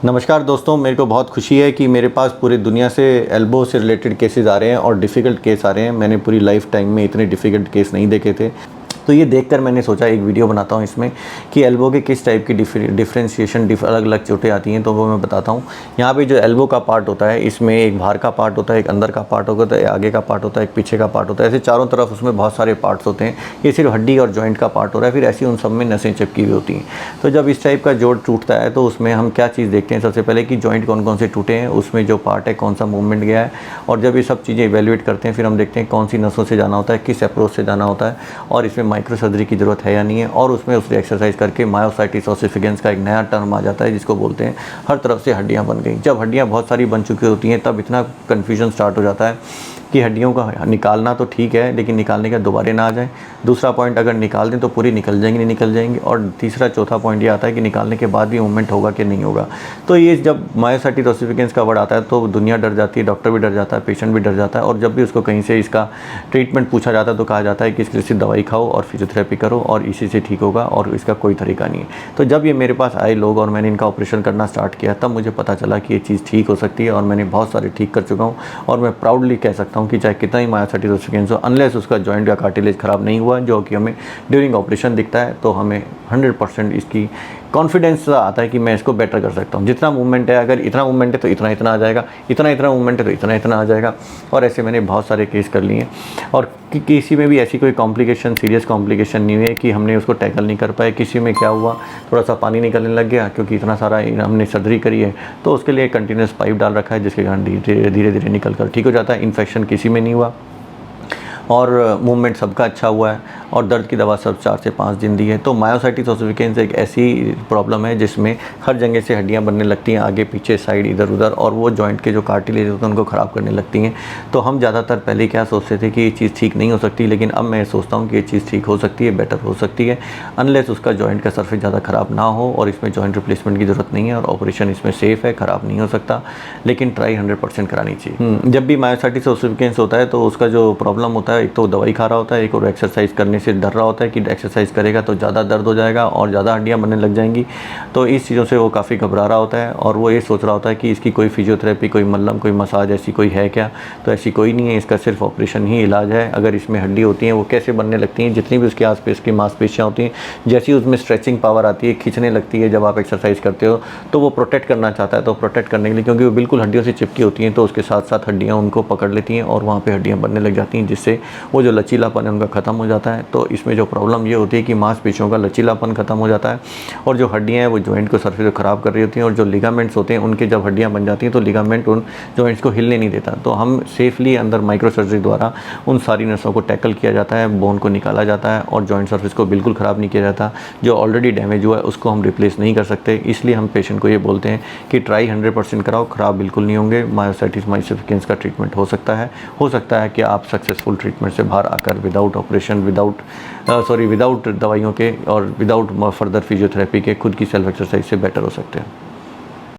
नमस्कार दोस्तों, मेरे को बहुत खुशी है कि मेरे पास पूरी दुनिया से एल्बो से रिलेटेड केसेस आ रहे हैं और डिफ़िकल्ट केस आ रहे हैं। मैंने पूरी लाइफ टाइम में इतने डिफ़िकल्ट केस नहीं देखे थे। तो ये देखकर मैंने सोचा एक वीडियो बनाता हूँ इसमें कि एल्बो के किस टाइप की डिफरेंशिएशन अलग अलग चोटें आती हैं, तो वो मैं बताता हूँ। यहाँ पे जो एल्बो का पार्ट होता है, इसमें एक बाहर का पार्ट होता है, एक अंदर का पार्ट होता है, आगे का पार्ट होता है, एक पीछे का पार्ट होता है। ऐसे चारों तरफ उसमें बहुत सारे पार्ट्स होते हैं। ये सिर्फ हड्डी और जॉइंट का पार्ट हो रहा है, फिर ऐसी उन सब में नसें चिपकी हुई होती हैं। तो जब इस टाइप का जोड़ टूटता है तो उसमें हम क्या चीज़ देखते हैं, सबसे पहले कि जॉइंट कौन कौन से टूटे हैं, उसमें जो पार्ट है कौन सा मूवमेंट गया है। और जब ये सब चीज़ें इवेल्युएट करते हैं, फिर हम देखते हैं कौन सी नसों से जाना होता है, किस अप्रोच से जाना होता है, और इसमें माइक्रो सर्जरी की ज़रूरत है या नहीं है। और उसमें उससे एक्सरसाइज करके मायोसाइटिस ओसिफिकेंस का एक नया टर्म आ जाता है, जिसको बोलते हैं हर तरफ से हड्डियां बन गई। जब हड्डियां बहुत सारी बन चुकी होती हैं तब इतना कन्फ्यूजन स्टार्ट हो जाता है कि हड्डियों का निकालना तो ठीक है, लेकिन निकालने के दोबारा ना आ जाए। दूसरा पॉइंट, अगर निकाल दें तो पूरी निकल जाएंगी, नहीं निकल जाएंगी। और तीसरा चौथा पॉइंट ये आता है कि निकालने के बाद भी मूवमेंट होगा कि नहीं होगा। तो ये जब मायोसाइटिस ओसिफिकेंस का वर्ड आता है तो दुनिया डर जाती है, डॉक्टर भी डर जाता है, पेशेंट भी डर जाता है। और जब भी उसको कहीं से इसका ट्रीटमेंट पूछा जाता है तो कहा जाता है कि इसके लिए सिर्फ दवाई खाओ और फिजियोथेरेपी करो और इसी से ठीक होगा, और इसका कोई तरीका नहीं है। तो जब ये मेरे पास आए लोग और मैंने इनका ऑपरेशन करना स्टार्ट किया, तब मुझे पता चला कि ये चीज़ ठीक हो सकती है। और मैंने बहुत सारे ठीक कर चुका हूँ, और मैं प्राउडली कह सकता हूँ कि चाहे कितना ही मायोसाइटिस ओसिफिकेंस हो, अनलेस उसका जॉइंट का कार्टिलेज ख़राब नहीं हुआ, जो कि हमें ड्यूरिंग ऑपरेशन दिखता है, तो हमें 100% इसकी कॉन्फिडेंस आता है कि मैं इसको बेटर कर सकता हूँ। जितना मूवमेंट है, अगर इतना मूवमेंट है तो इतना इतना आ जाएगा, इतना इतना मूवमेंट है तो इतना इतना आ जाएगा। और ऐसे मैंने बहुत सारे केस कर लिए हैं, और किसी में भी ऐसी कोई कॉम्प्लिकेशन, सीरियस कॉम्प्लिकेशन नहीं हुई है कि हमने उसको टैकल नहीं कर पाए। किसी में क्या हुआ, थोड़ा सा पानी निकलने लग गया क्योंकि इतना सारा हमने सर्जरी करी है, तो उसके लिए कंटिन्यूस पाइप डाल रखा है, जिसके कारण धीरे धीरे निकल कर ठीक हो जाता है। इन्फेक्शन किसी में नहीं हुआ, और मूवमेंट सबका अच्छा हुआ है, और दर्द की दवा सब 4 से 5 दिन दी है। तो मायोसाइटिस ओसिफिकेंस एक ऐसी प्रॉब्लम है जिसमें हर जगह से हड्डियां बनने लगती हैं, आगे पीछे साइड इधर उधर, और वो जॉइंट के जो कार्टिलेज होते हैं उनको ख़राब करने लगती हैं। तो हम ज़्यादातर पहले क्या सोचते थे कि ये चीज़ ठीक नहीं हो सकती, लेकिन अब मैं सोचता हूँ कि ये चीज़ ठीक हो सकती है, बेटर हो सकती है, अनलेस उसका जॉइंट का सरफेस ज़्यादा ख़राब ना हो और इसमें जॉइंट रिप्लेसमेंट की ज़रूरत नहीं है, और ऑपरेशन इसमें सेफ़ है, ख़राब नहीं हो सकता, लेकिन ट्राई 100% करानी चाहिए। जब भी मायोसाइटिस ओसिफिकेंस होता है तो उसका जो प्रॉब्लम होता है, एक तो दवाई खा रहा होता है, एक और एक्सरसाइज करने से डर रहा होता है कि एक्सरसाइज करेगा तो ज़्यादा दर्द हो जाएगा और ज़्यादा हड्डियां बनने लग जाएंगी। तो इस चीज़ों से वो काफ़ी घबरा रहा होता है, और वो ये सोच रहा होता है कि इसकी कोई फिजियोथेरेपी, कोई मल्लम, कोई मसाज ऐसी कोई है क्या। तो ऐसी कोई नहीं है, इसका सिर्फ ऑपरेशन ही इलाज है। अगर इसमें हड्डी होती हैं वो कैसे बनने लगती हैं, जितनी भी उसके आसपास की मांसपेशियाँ होती हैं, जैसी उसमें स्ट्रेचिंग पावर आती है, खींचने लगती है जब आप एक्सरसाइज करते हो, तो वो प्रोटेक्ट करना चाहता है। तो प्रोटेक्ट करने के लिए, क्योंकि वो बिल्कुल हड्डियों से चिपकी होती हैं, तो उसके साथ साथ हड्डियाँ उनको पकड़ लेती हैं और वहाँ पर हड्डियाँ बनने लग जाती हैं, जिससे वो जो लचीलापन है उनका ख़त्म हो जाता है। तो इसमें जो प्रॉब्लम ये होती है कि मांसपेशियों का लचीलापन ख़त्म हो जाता है, और जो हड्डियाँ हैं वो जॉइंट को सरफेस को ख़राब कर रही होती हैं, और जो लिगामेंट्स होते हैं उनके जब हड्डियाँ बन जाती हैं तो लिगामेंट उन जॉइंट्स को हिलने नहीं देता। तो हम सेफली अंदर माइक्रो सर्जरी द्वारा उन सारी नसों को टैकल किया जाता है, बोन को निकाला जाता है, और जॉइंट सरफेस को बिल्कुल ख़राब नहीं किया जाता। जो ऑलरेडी डैमेज हुआ है उसको हम रिप्लेस नहीं कर सकते, इसलिए हम पेशेंट को ये बोलते हैं कि ट्राई 100% कराओ, ख़राब बिल्कुल नहीं होंगे। मायोसाइटिस ओसिफिकेंस का ट्रीटमेंट हो सकता है कि आप सक्सेसफुल ट्रीटमेंट से बाहर आकर विदाउट ऑपरेशन, विदाउट दवाइयों के और विदाउट फर्दर फिजियोथेरेपी के खुद की सेल्फ एक्सरसाइज से बेटर हो सकते हैं।